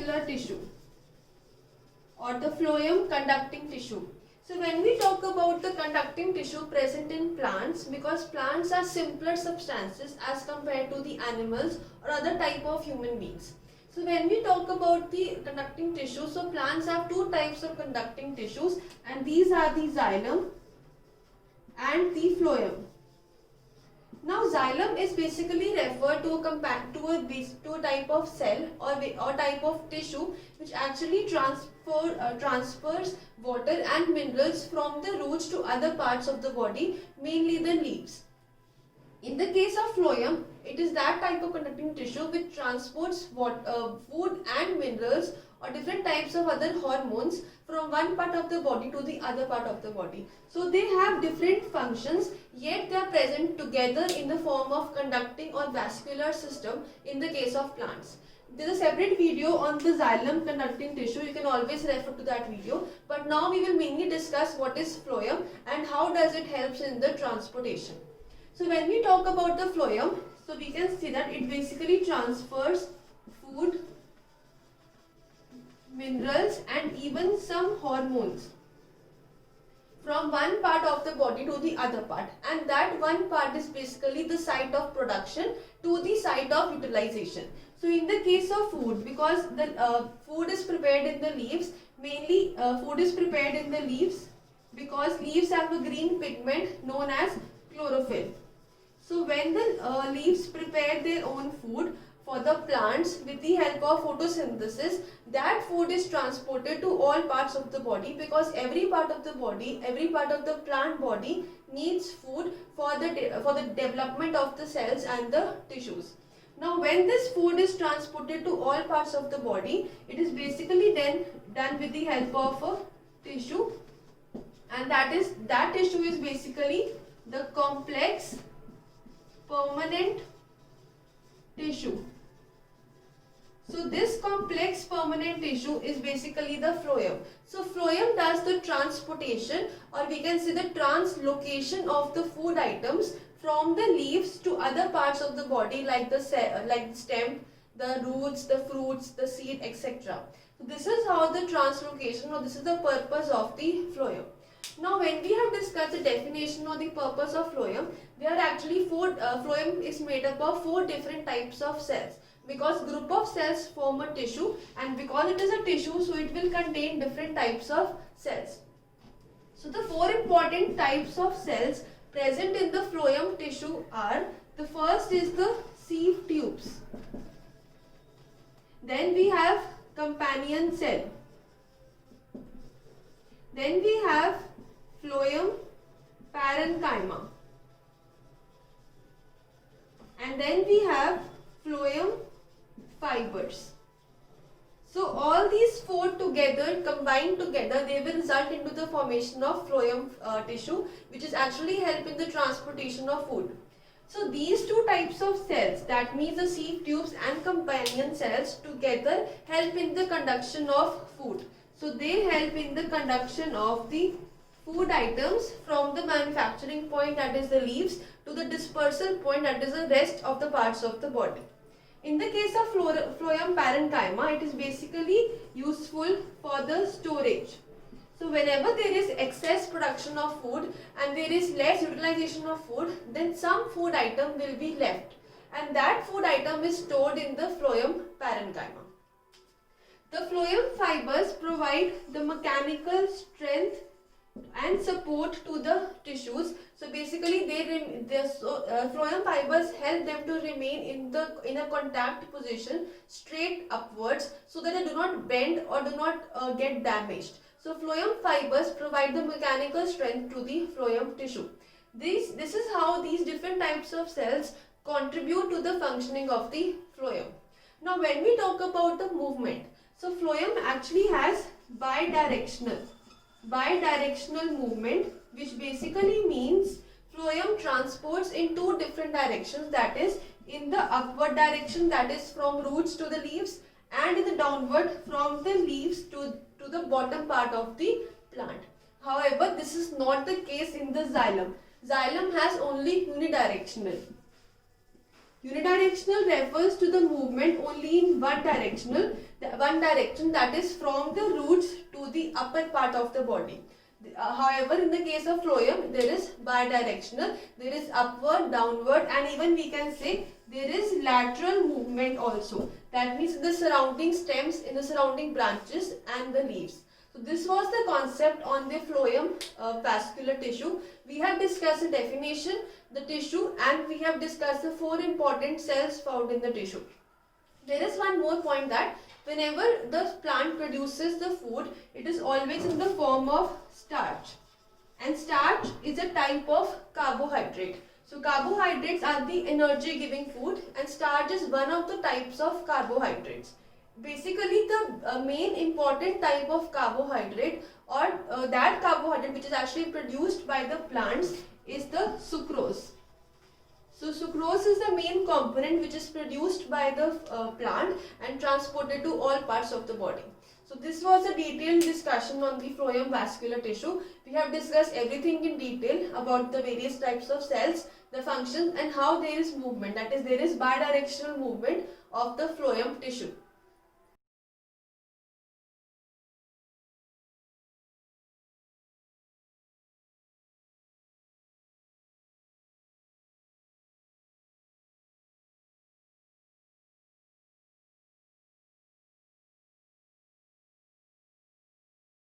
vascular tissue or the phloem conducting tissue. So when we talk about the conducting tissue present in plants, because plants are simpler substances as compared to the animals or other type of human beings. So when we talk about the conducting tissue, so plants have two types of conducting tissues, and these are the xylem and the phloem. Now xylem is basically referred to a type of cell or type of tissue which actually transfers water and minerals from the roots to other parts of the body, mainly the leaves. In the case of phloem, it is that type of conducting tissue which transports food and minerals or different types of other hormones from one part of the body to the other part of the body. So they have different functions, yet they are present together in the form of conducting or vascular system in the case of plants. There is a separate video on the xylem conducting tissue, you can always refer to that video. But now we will mainly discuss what is phloem and how does it helps in the transportation. So when we talk about the phloem, so we can see that it basically transfers food, minerals and even some hormones from one part of the body to the other part, and that one part is basically the site of production to the site of utilization. So in the case of food, because the food is prepared in the leaves, mainly food is prepared in the leaves because leaves have a green pigment known as chlorophyll. So when the leaves prepare their own food for the plants with the help of photosynthesis, that food is transported to all parts of the body, because every part of the body, every part of the plant body needs food for the development of the cells and the tissues. Now when this food is transported to all parts of the body, it is basically then done with the help of a tissue, and that tissue is basically the complex permanent tissue. So this complex permanent tissue is basically the phloem. So phloem does the transportation, or we can say the translocation of the food items from the leaves to other parts of the body, like the stem, the roots, the fruits, the seed, etc. So this is how the translocation, or this is the purpose of the phloem. Now when we have discussed the definition or the purpose of phloem, there are actually phloem is made up of 4 different types of cells, because group of cells form a tissue, and because it is a tissue, so it will contain different types of cells. So the 4 important types of cells present in the phloem tissue are, the first is the sieve tubes, then we have companion cell, then we have phloem parenchyma, and then we have phloem fibers. So all these 4 together, combined together, they will result into the formation of phloem tissue, which is actually help in the transportation of food. So these 2 types of cells, that means the sieve tubes and companion cells, together help in the conduction of food. So they help in the conduction of the food items from the manufacturing point, that is the leaves, to the dispersal point, that is the rest of the parts of the body. In the case of phloem parenchyma, it is basically useful for the storage. So whenever there is excess production of food and there is less utilization of food, then some food item will be left, and that food item is stored in the phloem parenchyma. The phloem fibers provide the mechanical strength and support to the tissues. So basically phloem fibers help them to remain in a contact position straight upwards, so that they do not bend or do not get damaged. So phloem fibers provide the mechanical strength to the phloem tissue. This is how these different types of cells contribute to the functioning of the phloem. Now when we talk about the movement, so phloem actually has bidirectional movement, which basically means phloem transports in 2 different directions, that is in the upward direction, that is from roots to the leaves, and in the downward from the leaves to the bottom part of the plant. However, this is not the case in the xylem. Xylem has only unidirectional. Unidirectional refers to the movement only in one direction, that is from the roots to the upper part of the body. However, in the case of phloem, there is bidirectional, there is upward, downward, and even we can say there is lateral movement also. That means in the surrounding stems, in the surrounding branches and the leaves. So this was the concept on the phloem vascular tissue. We have discussed the definition, the tissue, and we have discussed the 4 important cells found in the tissue. There is one more point, that whenever the plant produces the food, it is always in the form of starch. And starch is a type of carbohydrate. So carbohydrates are the energy giving food, and starch is one of the types of carbohydrates. Basically, the main important type of carbohydrate, or that carbohydrate which is actually produced by the plants, is the sucrose. So sucrose is the main component which is produced by the plant and transported to all parts of the body. So this was a detailed discussion on the phloem vascular tissue. We have discussed everything in detail about the various types of cells, the functions, and how there is movement, that is there is bidirectional movement of the phloem tissue.